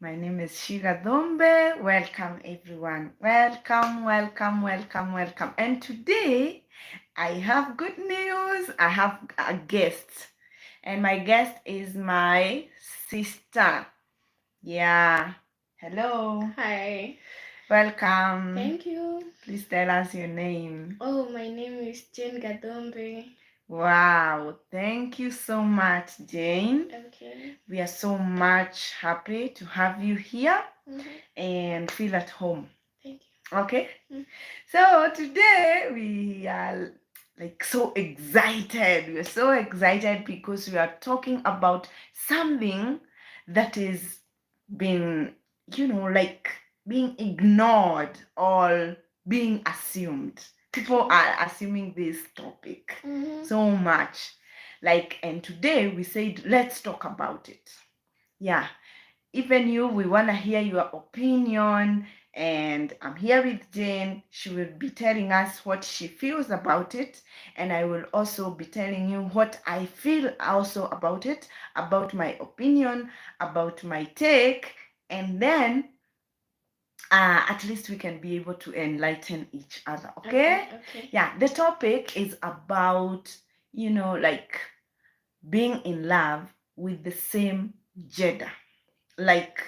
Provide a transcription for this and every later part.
My name is Shee Gathumbi. Welcome, everyone. Welcome, welcome, welcome, welcome. And today, I have good news. I have a guest. And my guest is my sister. Yeah. Hello. Hi. Welcome. Thank you. Please tell us your name. Oh, my name is Shee Gathumbi. Wow. Thank you so much, Jane. Okay. We are so much happy to have you here Mm-hmm. and feel at home. Thank you. Okay? So today we are like so excited. We are so excited because we are talking about something that is being, like being ignored or being assumed. People are assuming this topic so much. And today we said, let's talk about it. Yeah. Even you, we want to hear your opinion. And I'm here with Jane. She will be telling us what she feels about it. And I will also be telling you what I feel also about it, about my opinion, about my take. And then at least we can be able to enlighten each other. Okay? Okay. Yeah, the topic is about, like being in love with the same gender. Like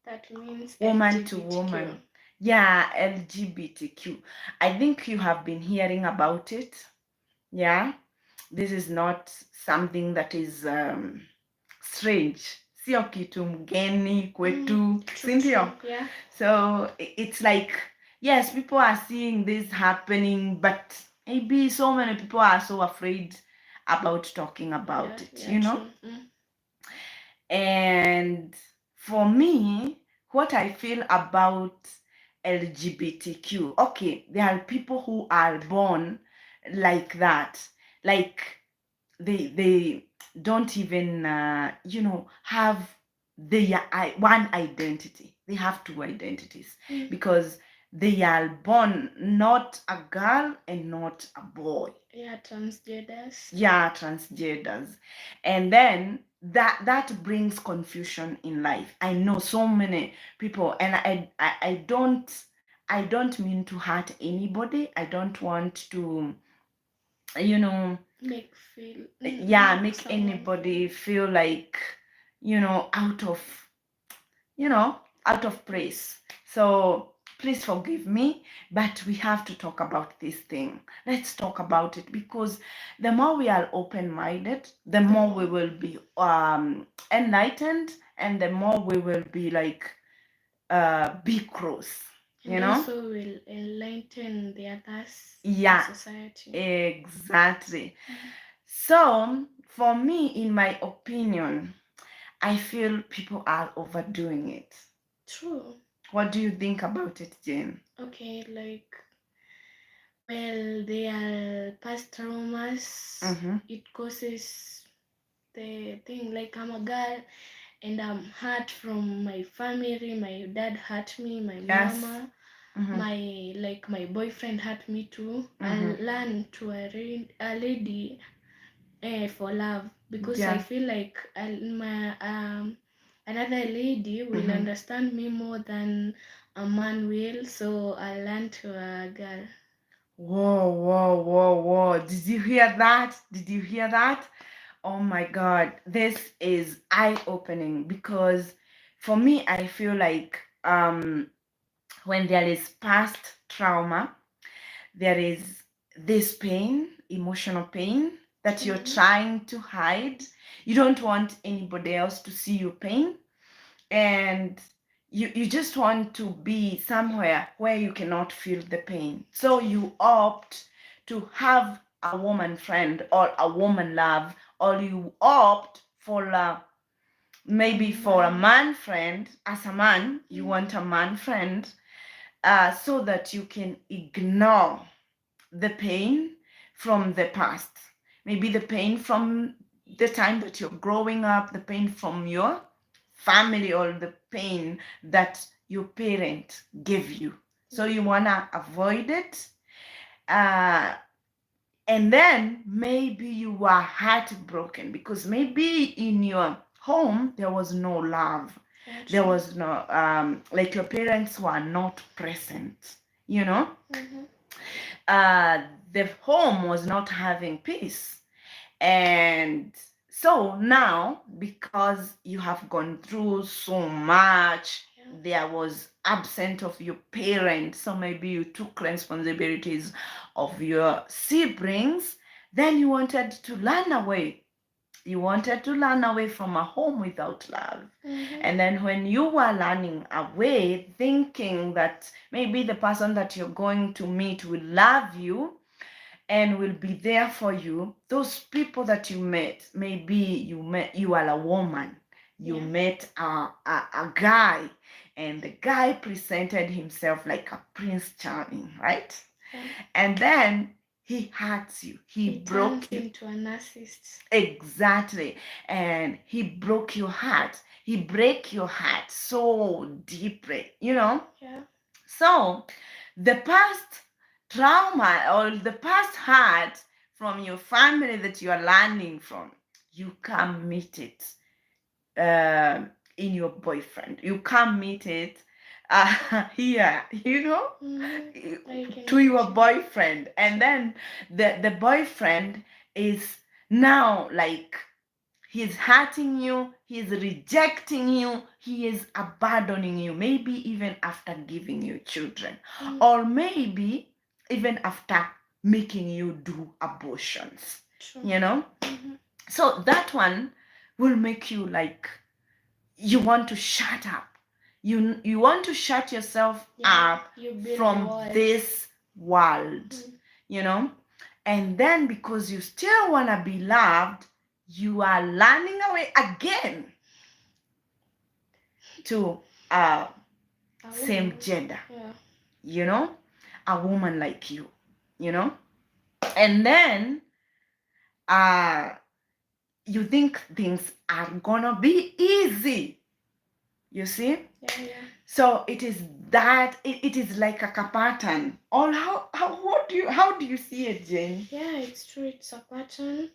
That means woman to LGBTQ. woman. Yeah, LGBTQ. I think you have been hearing about it. Yeah, this is not something that is strange. Sio kitu mgeni kwetu, si ndio? Yeah. So it's like, yes, people are seeing this happening, but maybe so many people are so afraid about talking about it, And for me, what I feel about LGBTQ, okay, there are people who are born like that, like they don't even have their one identity. They have two identities because they are born not a girl and not a boy. Yeah, transgenders. Yeah, transgenders. And then that brings confusion in life. I know so many people, and I don't mean to hurt anybody. I don't want to make feel make anybody feel like out of out of place. So please forgive me, but we have to talk about this thing. Let's talk about it, because the more we are open-minded, the more we will be enlightened, and the more we will be like be cross. And also will enlighten the others in society. Exactly. So for me, in my opinion, I feel people are overdoing it. True. What do you think about it, Jane? Okay, well, they are past traumas. It causes the thing, like I'm a girl and I'm hurt from my family. My dad hurt me, my mama, my boyfriend hurt me too. I learn to a lady for love, because I feel like another lady will understand me more than a man will, so I learn to a girl. Whoa, whoa, whoa, whoa. Did you hear that? Did you hear that? Oh my God. This is eye-opening, because for me, I feel like when there is past trauma, there is this pain, emotional pain that you're trying to hide. You don't want anybody else to see your pain. And you just want to be somewhere where you cannot feel the pain. So you opt to have a woman friend or a woman love, or you opt for maybe for a man friend. As a man, you want a man friend, so that you can ignore the pain from the past. Maybe the pain from the time that you're growing up, the pain from your family, or the pain that your parent gave you. So you want to avoid it. And then maybe you were heartbroken because maybe in your home there was no love. There was no like your parents were not present, you know. The home was not having peace. And so now, because you have gone through so much, there was absent of your parents, so maybe you took responsibilities of your siblings, then you wanted to run away. You wanted to run away from a home without love. And then when you were running away, thinking that maybe the person that you're going to meet will love you and will be there for you, those people that you met, maybe you are a woman, you met a guy, and the guy presented himself like a prince charming, right? And then he hurts you, he broke you into a narcissist. Exactly. And he broke your heart, he break your heart so deeply, you know. So the past trauma or the past hurt from your family that you are learning from, you can't meet it in your boyfriend. You can't meet it here, you know, to your boyfriend. And then the boyfriend is now like, he's hurting you, he's rejecting you, he is abandoning you, maybe even after giving you children, or maybe even after making you do abortions, you know. So that one will make you like, you want to shut up. You want to shut yourself up from this world, you know. And then because you still want to be loved, you are running away again to same gender, you know, a woman like you know. And then you think things are gonna be easy, you see. So it is that it is like a pattern. Or how do you see it, Jane? It's true, it's a pattern.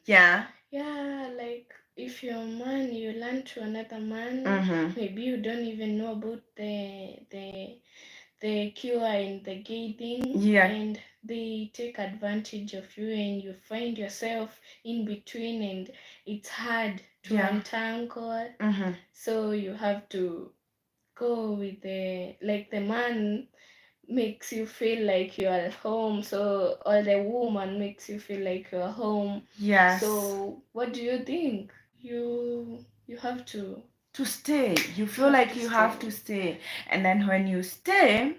Like if you're a man, you learn to another man, maybe you don't even know about the cure and the gay thing, and they take advantage of you, and you find yourself in between, and it's hard to untangle. So you have to go with the man makes you feel like you are home, so, or the woman makes you feel like you're home. So what do you think? You have to stay. You feel like you have to stay. And then when you stay,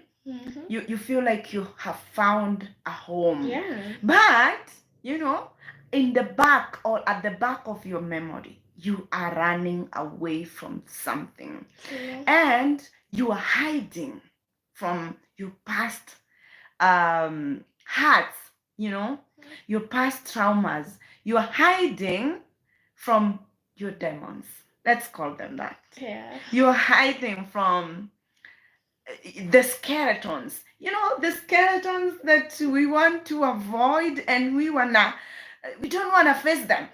you feel like you have found a home. But you know, in the back or at the back of your memory, you are running away from something. And you are hiding from your past hurts, you know, your past traumas. You are hiding from your demons. Let's call them that. You are hiding from the skeletons. You know, the skeletons that we want to avoid, and we don't wanna face them.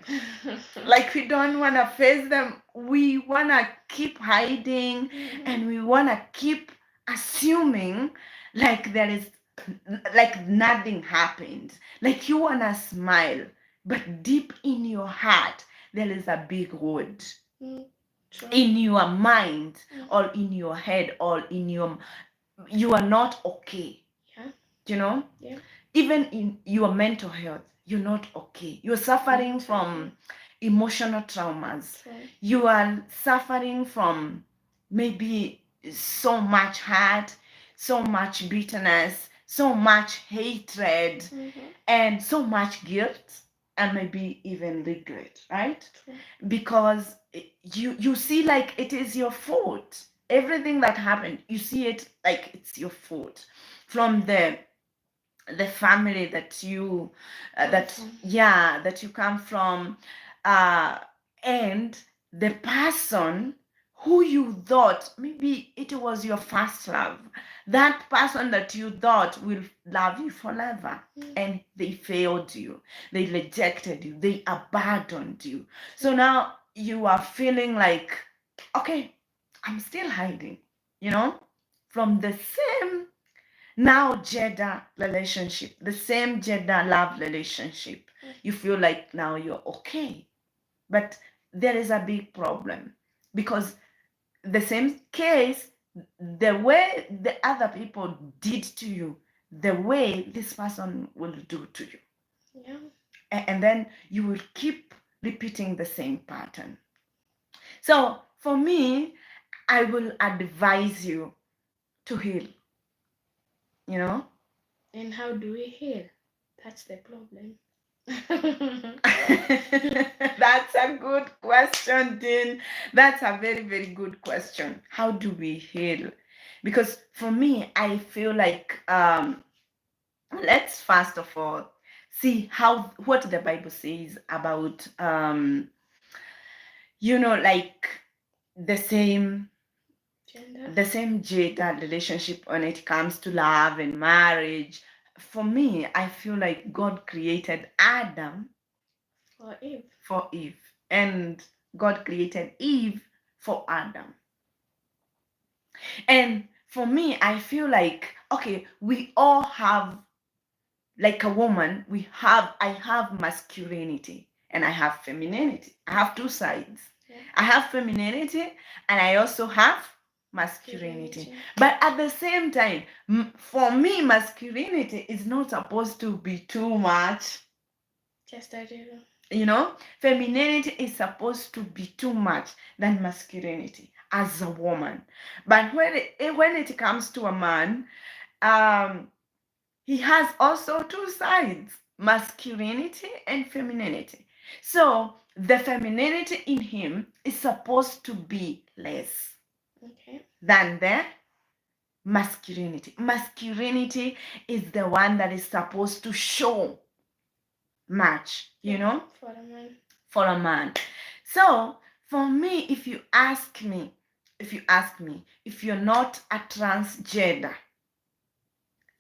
Like, we don't wanna face them. We wanna keep hiding, and we wanna keep assuming like there is like nothing happened. Like, you wanna smile, but deep in your heart there is a big wound. In your mind, or in your head, or in you are not okay. You know. Even in your mental health, you're not okay. You're suffering from emotional traumas. You are suffering from maybe so much hurt, so much bitterness, so much hatred, and so much guilt, and maybe even regret, right? Because you see like it is your fault. Everything that happened, you see it like it's your fault, from the family that you that you come from, and the person who you thought maybe it was your first love, that person that you thought will love you forever, and they failed you, they rejected you, they abandoned you. So now you are feeling like, okay, I'm still hiding, you know, from the same now gender relationship, the same gender love relationship. You feel like now you're okay. But there is a big problem because the same case, the way the other people did to you, the way this person will do to you. Yeah. And then you will keep repeating the same pattern. So for me, I will advise you to heal, you know? And how do we heal? That's the problem. That's a good question, Dean. That's a very, very good question. How do we heal? Because for me, I feel like let's first of all see what the Bible says about like the same gender relationship when it comes to love and marriage. For me, I feel like God created Adam for Eve, and God created Eve for Adam. And for me, I feel like, okay, we all have, like a woman, I have masculinity and I have femininity. I have two sides. Yeah. I have femininity and I also have masculinity. But at the same time, for me, masculinity is not supposed to be too much. Just a little. You know, femininity is supposed to be too much than masculinity as a woman. But when it comes to a man, he has also two sides, masculinity and femininity. So the femininity in him is supposed to be less than the masculinity. Masculinity is the one that is supposed to show much, you know, for a man. So for me, if you ask me, if you're not a transgender,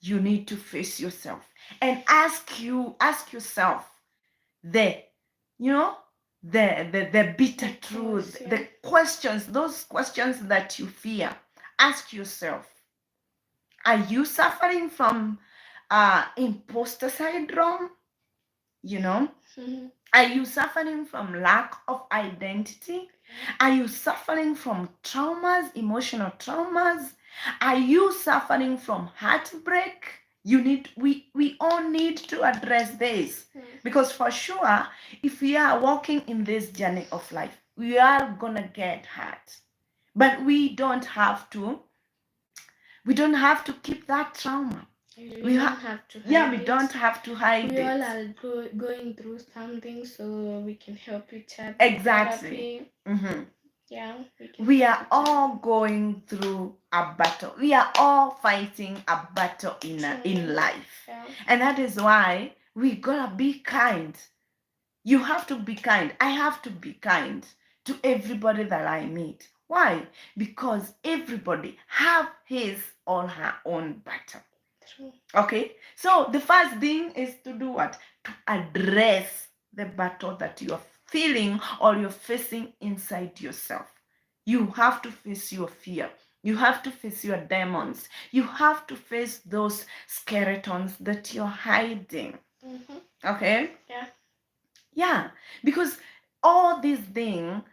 you need to face yourself and ask yourself the bitter truth, yeah. The questions, those questions that you fear. Ask yourself, are you suffering from imposter syndrome? You know, are you suffering from lack of identity? Are you suffering from traumas, emotional traumas? Are you suffering from heartbreak? We all need to address this, because for sure, if we are walking in this journey of life, we are gonna get hurt, but we don't have to keep that trauma. We don't have to hide it. We don't have to hide it. We all are going through something, so we can help each other. Exactly. Yeah. We are all going through a battle. We are all fighting a battle in life. Yeah. And that is why we gotta be kind. You have to be kind. I have to be kind to everybody that I meet. Why? Because everybody have his or her own battle. True. Okay? So the first thing is to do what? To address the battle that you are feeling or you're facing inside yourself. You have to face your fear. You have to face your demons. You have to face those skeletons that you're hiding. Okay? Yeah. Yeah, because all these things,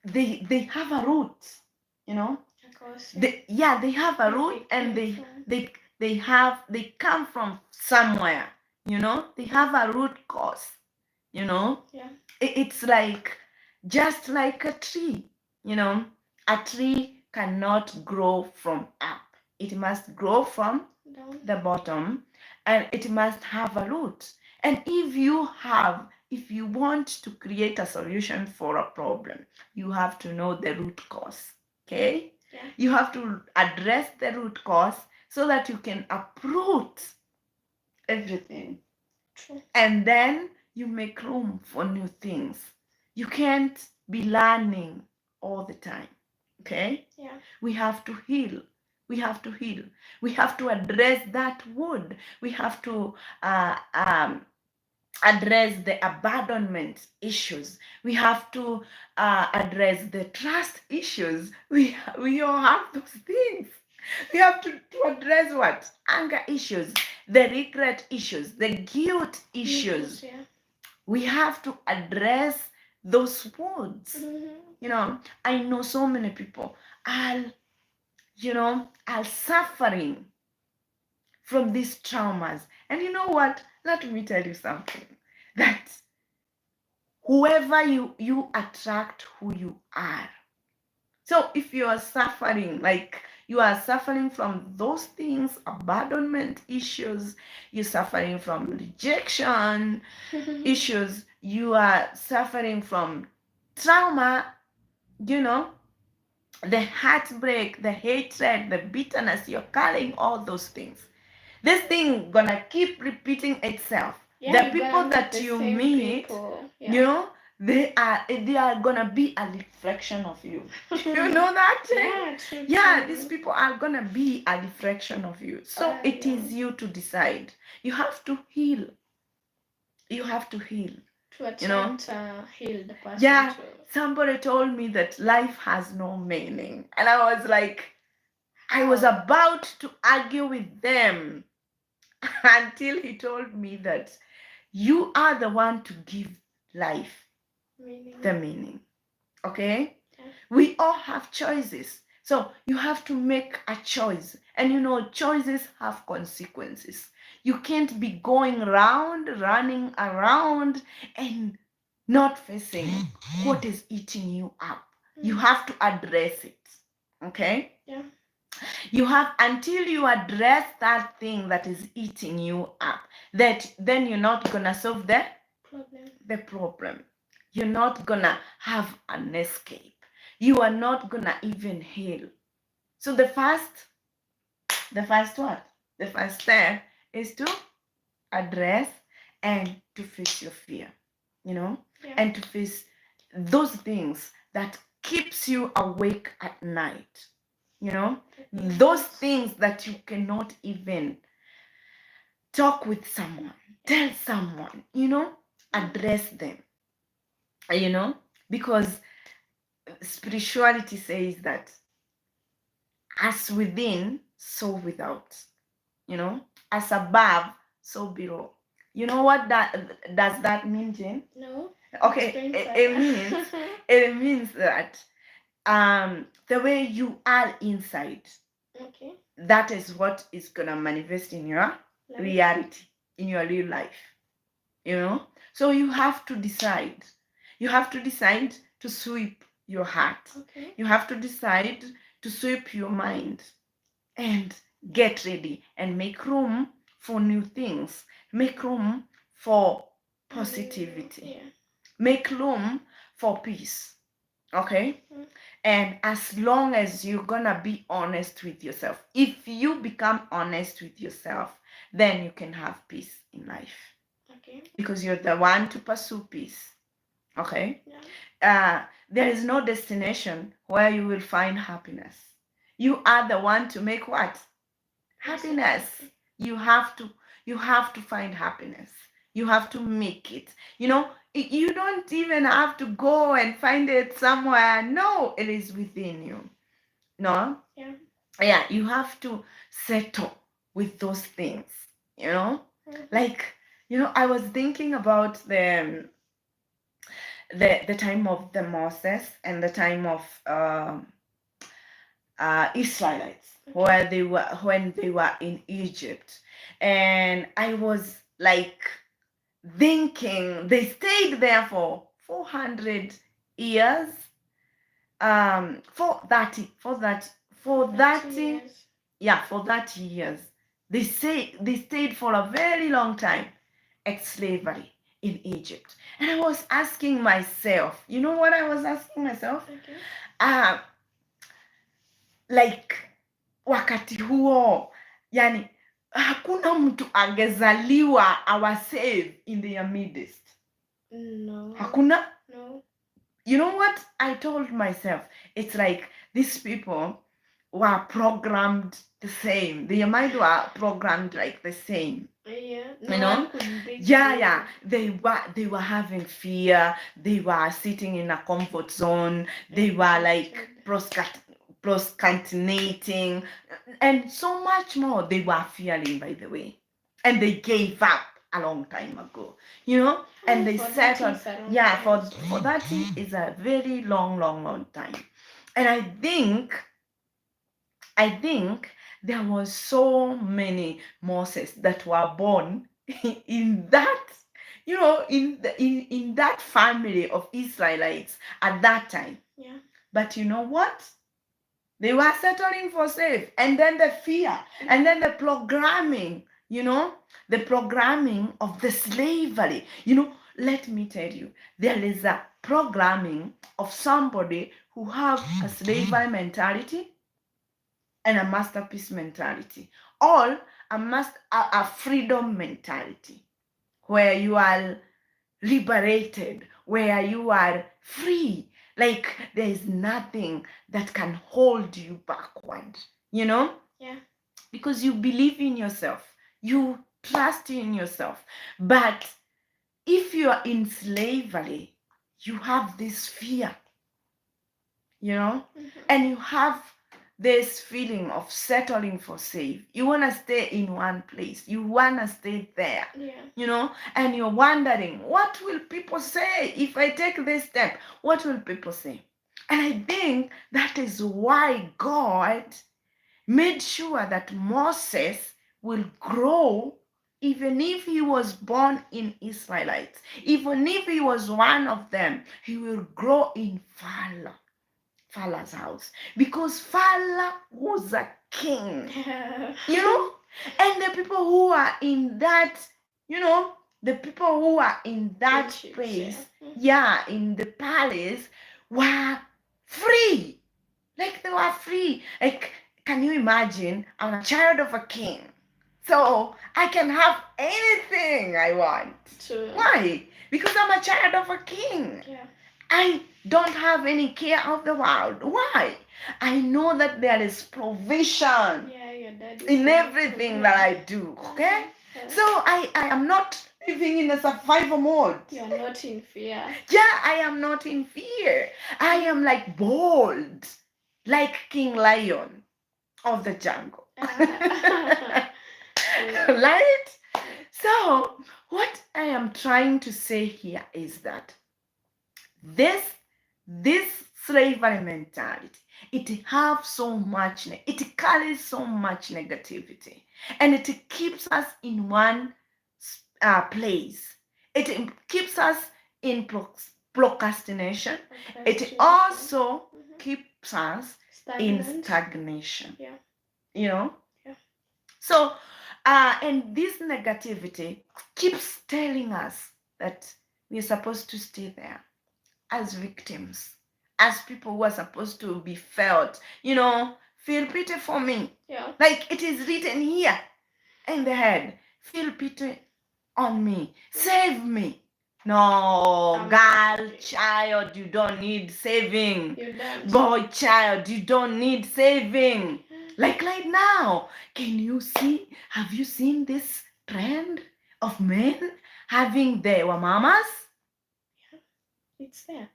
they have a root, you know. Of course. They have a root, and they come from somewhere, you know. They have a root cause, you know. Yeah. It's like just like a tree, you know. A tree cannot grow from up. It must grow from the bottom, and it must have a root. And if you want to create a solution for a problem, you have to know the root cause. Okay? Yeah. You have to address the root cause so that you can uproot everything. True. And then you make room for new things. You can't be learning all the time. Okay? Yeah. We have to heal. We have to heal. We have to address that wound. We have to address the abandonment issues. We have to address the trust issues. We all have those things. We have to address what? Anger issues, the regret issues, the guilt issues. Yeah. We have to address those words. You know, I know so many people are suffering from these traumas. And you know what? Let me tell you something. That whoever you attract who you are. So if you are suffering, like you are suffering from those things, abandonment issues, you're suffering from rejection issues, you are suffering from trauma, the heartbreak, the hatred, the bitterness, you're carrying all those things. This thing gonna keep repeating itself. Yeah, The people that you meet, yeah. they are gonna be a reflection of you. You know that? Yeah, true, yeah, these people are gonna be a reflection of you. So it yeah. is you to decide. You have to heal. You have to heal. To attract healed person. Yeah, somebody told me that life has no meaning. And I was like, I was about to argue with them until he told me that you are the one to give life the meaning. Okay? Yeah. We all have choices. So you have to make a choice. And choices have consequences. You can't be going around, running around, and not facing what is eating you up. You have to address it. Okay? Yeah. You have until you address that thing that is eating you up, then you're not gonna solve the problem. You're not gonna have an escape. You are not gonna even heal. So the first what? The first step is to address and to face your fear, and to face those things that keeps you awake at night. Those things that you cannot even talk with someone, tell someone, address them, because spirituality says that as within, so without, as above, so below. You know what does that mean, Jane? No. Okay, it means that the way you are inside, okay, that is what is gonna manifest in your reality, in your real life. So you have to decide. You have to decide to sweep your heart. Okay. You have to decide to sweep your mind and get ready and make room for new things. Make room for positivity. Yeah. Make room for peace. Okay? Mm-hmm. And as long as you're gonna be honest with yourself, if you become honest with yourself, then you can have peace in life. Okay. Because you're the one to pursue peace. Okay? Yeah. There is no destination where you will find happiness. You are the one to make what? Happiness. You have to find happiness. You have to make it. You don't even have to go and find it somewhere. No, it is within you. No? Yeah, you have to settle with those things, Mm-hmm. Like, I was thinking about the time of the Moses and the time of Israelites, okay, when they were in Egypt. And I was like thinking they stayed there for 400 years, for 30 years. Yeah, for 30 years. They stayed for a very long time, ex-slavery in Egypt. And I was asking myself, you know what I was asking myself? Okay. Like wakati huo, yani hakuna mtu angezaliwa our save in their midst. No. Hakuna? No. You know what I told myself? It's like these people, were programmed the same. Their mind were programmed like the same. Yeah, you know yeah, they were having fear, they were sitting in a comfort zone, they were like procrastinating, and so much more they were fearing, by the way, and they gave up a long time ago, and they settled. Yeah, for that is a very long time. And I think there was so many Moses that were born in that, in that family of Israelites at that time. Yeah. But you know what? They were settling for safe, and then the fear, and then the programming, the programming of the slavery. Let me tell you, there is a programming of somebody who have a slavery mentality and a masterpiece mentality, or a freedom mentality, where you are liberated, where you are free, like there is nothing that can hold you backward, Yeah. because you believe in yourself, you trust in yourself. But if you are in slavery, you have this fear, and you have this feeling of settling for safe. You want to stay in one place. You want to stay there. Yeah. And you're wondering, what will people say if I take this step? What will people say? And I think that is why God made sure that Moses will grow, even if he was born in Israelites, even if he was one of them, he will grow in Pharaoh's house, because Pharaoh was a king, and the people who are in that, the people who are in that place, in the palace, were free. Like, they were free. Like, can you imagine? I'm a child of a king, so I can have anything I want. True. Why? Because I'm a child of a king. Yeah. I don't have any care of the world. Why? I know that there is provision in everything that I do. Okay? So I am not living in a survival mode. You're not in fear. Yeah, I am not in fear. I am like bold, like King Lion of the jungle. Right? So what I am trying to say here is that this slavery mentality, it carries so much negativity, and it keeps us in one place. It keeps us in procrastination. It also keeps us in stagnation. Yeah. So and this negativity keeps telling us that we're supposed to stay there as victims, as people who are supposed to be felt, feel pity for me. Yeah. Like it is written here in the head, feel pity on me, save me. No, girl, child, you don't need saving. You don't. Boy, child, you don't need saving. Like right now, have you seen this trend of men having their mamas? It's there.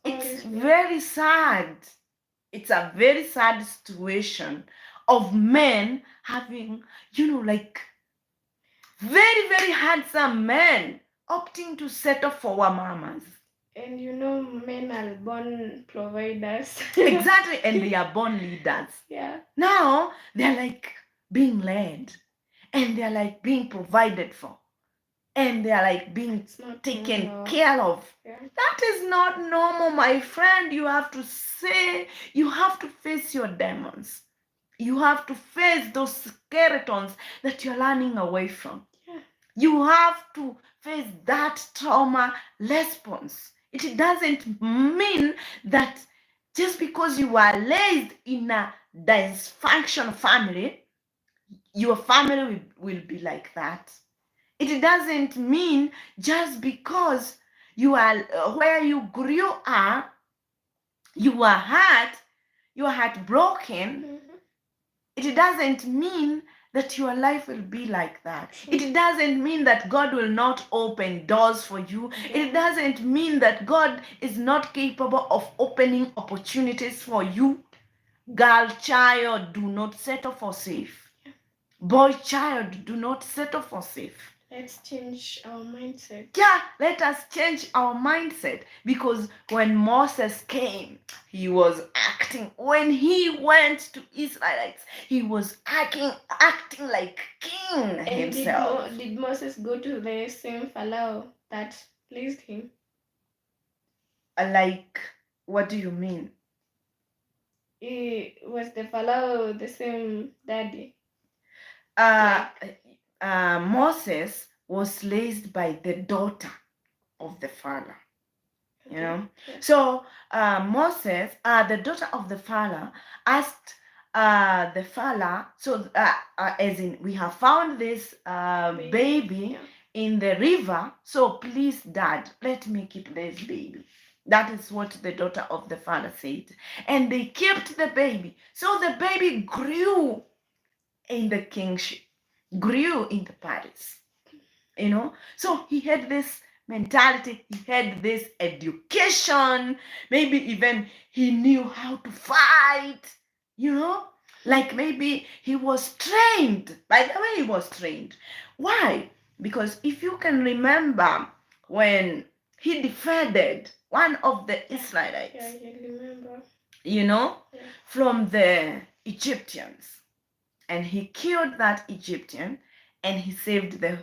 It's very sad. It's a very sad situation of men having, like very, very handsome men opting to settle for our mamas. And men are born providers. Exactly, and they are born leaders. Yeah. Now they're like being led, and they're like being provided for, and they're like being taken care of. Yeah. That is not normal, my friend. You have to face your demons. You have to face those skeletons that you're running away from. Yeah. You have to face that trauma response. It doesn't mean that just because you are raised in a dysfunctional family, your family will be like that. It doesn't mean just because you are where you grew up, you are hurt, your heart broken, it doesn't mean that your life will be like that. It doesn't mean that God will not open doors for you. It doesn't mean that God is not capable of opening opportunities for you. Girl, child, do not settle for safe. Boy, child, do not settle for safe. Let's change our mindset. Yeah, let us change our mindset, because when Moses came, he was acting. When he went to Israelites, he was acting like king And himself. did Moses go to the same Pharaoh that pleased him? Like, what do you mean? Was the Pharaoh the same daddy? Moses was raised by the daughter of the Pharaoh. You know, so Moses, the daughter of the Pharaoh, asked the Pharaoh. So, as in, we have found this baby in the river. So please, Dad, let me keep this baby. That is what the daughter of the Pharaoh said, and they kept the baby. So the baby grew in the kingship, grew in the palace. You know, so he had this mentality, he had this education, maybe even he knew how to fight, you know, like maybe he was trained. By the way, he was trained. Why? Because if you can remember, when he defended one of the Israelites, I remember, you know, from the Egyptians, and he killed that Egyptian, and he saved the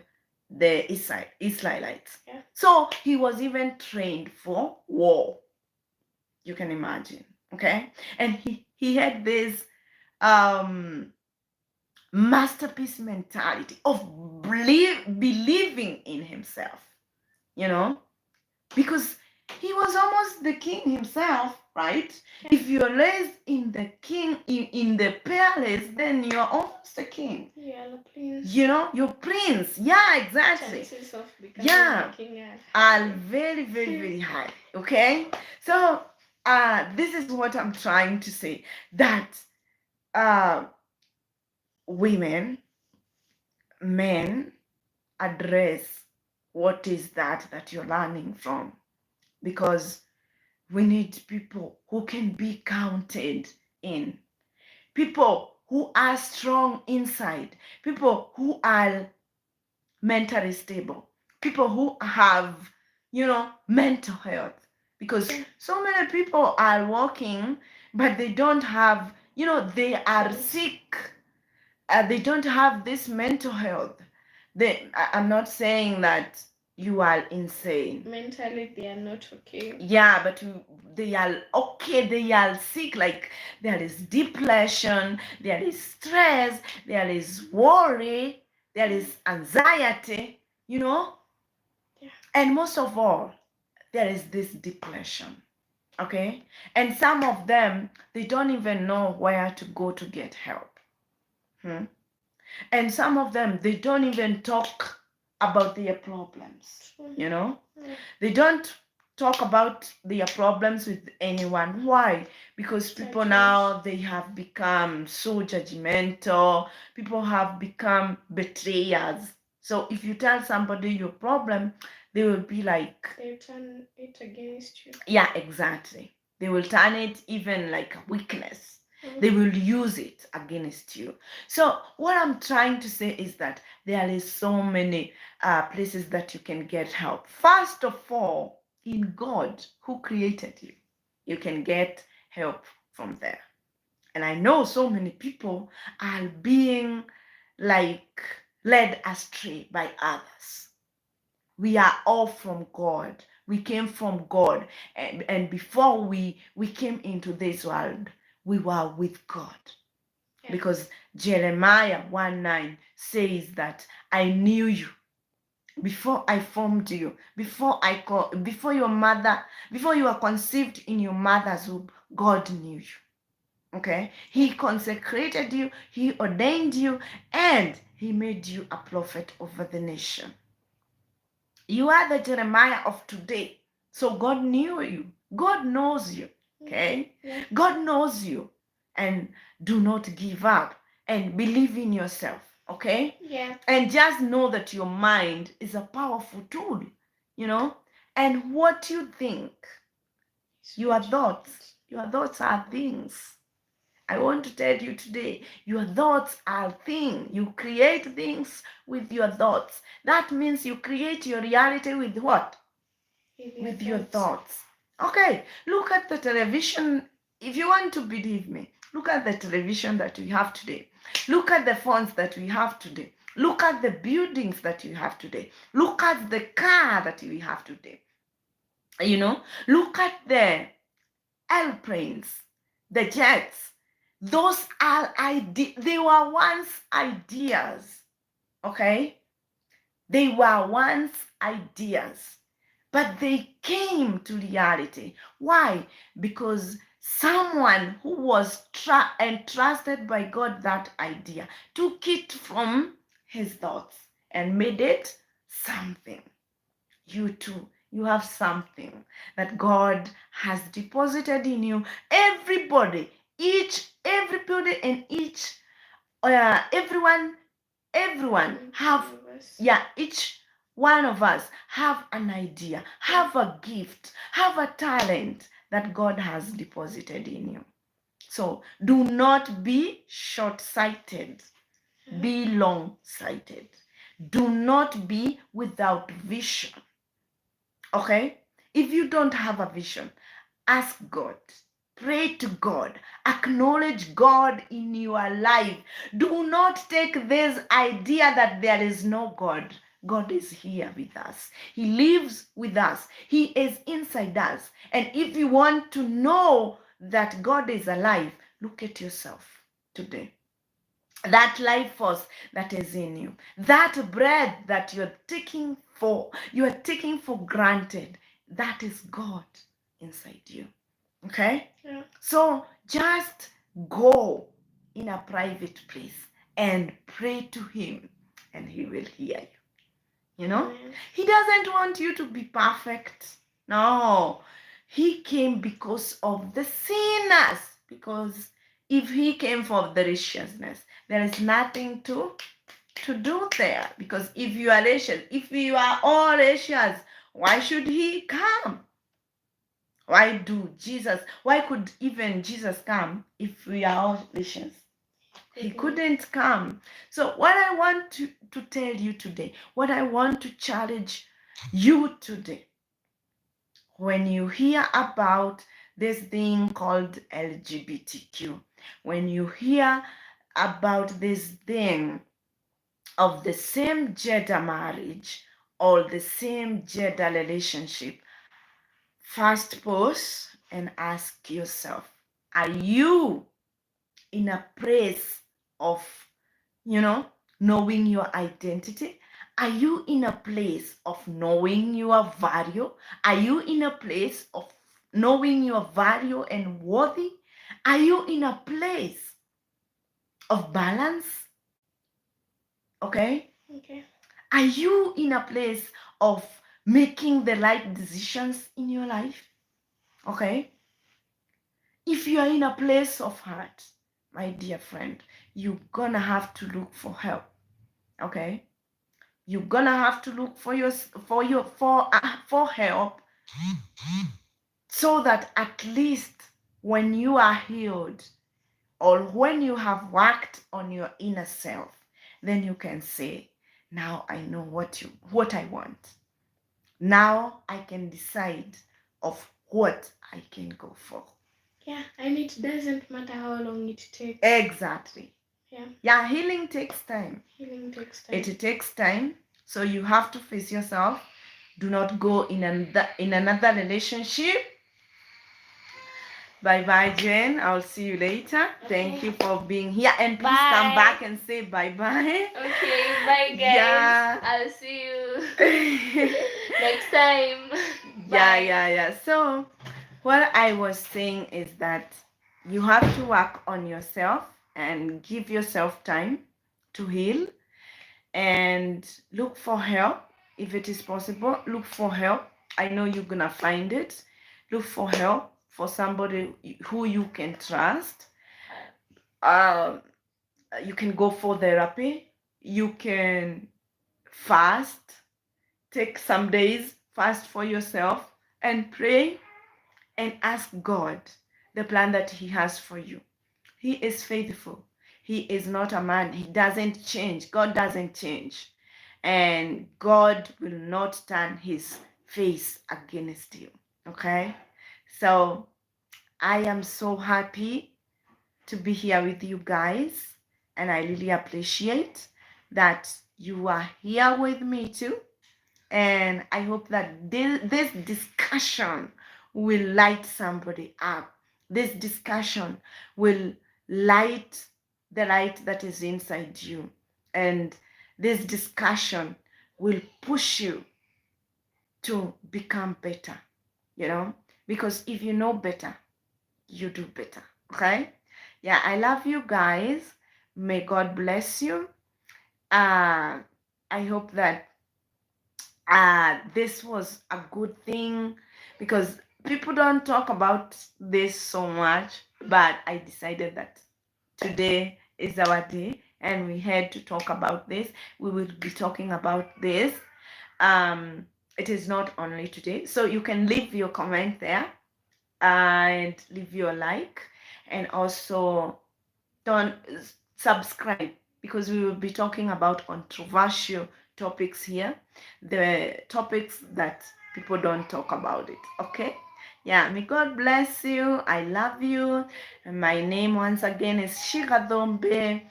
Israelites. So he was even trained for war. You can imagine, okay? And he had this masterpiece mentality of believing in himself, you know, because he was almost the king himself, right? If you're raised in the king in the palace, then you're almost a king. Yeah, the prince. You know, you're prince. Yeah, exactly. Chances of becoming a king are very, very, very high. Okay, so this is what I'm trying to say, that women, men, address what is that you're learning from, because we need people who can be counted in, people who are strong inside, people who are mentally stable, people who have, mental health. Because so many people are working, but they don't have, they are sick. They don't have this mental health. I'm not saying that you are insane. Mentally, they are not okay. Yeah, but they are okay. They are sick. Like, there is depression, there is stress, there is worry, there is anxiety, Yeah. And most of all, there is this depression. Okay? And some of them, they don't even know where to go to get help. And some of them, they don't even talk about their problems. They don't talk about their problems with anyone. Why? Because people now, they have become so judgmental. People have become betrayers. So if you tell somebody your problem, they will be like, they turn it against you. Yeah, exactly. They will turn it even like a weakness. They will use it against you. So what I'm trying to say is that there is so many places that you can get help. First of all, in God who created you, you can get help from there. And I know so many people are being like led astray by others. We are all from God. We came from God. And before we came into this world, we were with God. Yeah. Because Jeremiah 1:9 says that I knew you before I formed you, before you were conceived in your mother's womb. God knew you. Okay? He consecrated you, he ordained you, and he made you a prophet over the nation. You are the Jeremiah of today. So God knew you. God knows you. Okay? Yeah. God knows you. and do not give up and believe in yourself, okay? Yeah. And just know that your mind is a powerful tool, and what you think, your thoughts are things. I want to tell you today, your thoughts are things. You create things with your thoughts. That means you create your reality with what? With your thoughts. Okay, look at the television. If you want to believe me, look at the television that we have today. Look at the phones that we have today. Look at the buildings that you have today. Look at the car that we have today. Look at the airplanes, the jets. Those are they were once ideas, okay? They were once ideas, but they came to reality. Why? Because someone who was entrusted by God that idea took it from his thoughts and made it something. You too, you have something that God has deposited in you. Everybody, everybody, and everyone have, each one of us have an idea, have a gift, have a talent that God has deposited in you. So do not be short-sighted, be long-sighted. Do not be without vision. Okay? If you don't have a vision, ask God. Pray to God. Acknowledge God in your life. Do not take this idea that there is no God. God is here with us. He lives with us. He is inside us. And if you want to know that God is alive, look at yourself today. That life force that is in you, that breath that you're taking for granted, that is God inside you. Okay? Yeah. So just go in a private place and pray to him, and he will hear you. He doesn't want you to be perfect. No. He came because of the sinners. Because if he came for the righteousness, there is nothing to do there. Because if you are righteous, if you are all righteous, why should he come? Why could even Jesus come if we are all righteous? He couldn't come. So what I want to tell you today, what I want to challenge you today, when you hear about this thing called LGBTQ, when you hear about this thing of the same gender marriage or the same gender relationship, first pause and ask yourself, are you in a place of, knowing your identity? Are you in a place of knowing your value? Are you in a place of knowing your value and worthy? Are you in a place of balance? Okay? Okay. Are you in a place of making the right decisions in your life? Okay? If you are in a place of hurt, my dear friend, you're gonna have to look for help. Okay? You're gonna have to look for help, so that at least when you are healed or when you have worked on your inner self, then you can say, now I know what I want. Now I can decide of what I can go for. Yeah, and it doesn't matter how long it takes. Exactly. Yeah, healing takes time. It takes time. So you have to face yourself. Do not go in another relationship. Bye Jen. I'll see you later. Okay. Thank you for being here, and please come back and say bye. Okay, bye guys. Yeah. I'll see you next time. Yeah. So what I was saying is that you have to work on yourself and give yourself time to heal, and look for help if it is possible. Look for help. I know you're gonna find it. Look for help for somebody who you can trust. um, you can go for therapy, you can fast, take some days, fast for yourself, and pray and ask God the plan that He has for you. He is faithful. He is not a man. He doesn't change. God doesn't change. And God will not turn His face against you. Okay? So I am so happy to be here with you guys. And I really appreciate that you are here with me too. And I hope that this discussion will light somebody up. This discussion will light the light that is inside you. And this discussion will push you to become better, you know? Because if you know better, you do better, okay? Yeah, I love you guys. May God bless you. I hope that this was a good thing because people don't talk about this so much, but I decided that today is our day and we had to talk about this. We will be talking about this. It is not only today, so you can leave your comment there and leave your like, and also don't subscribe because we will be talking about controversial topics here, the topics that people don't talk about it. Okay, yeah, may God bless you. I love you. And my name once again is Shee Gathumbi,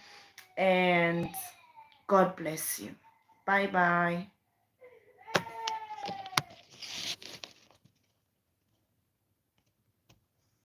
and God bless you. Bye bye.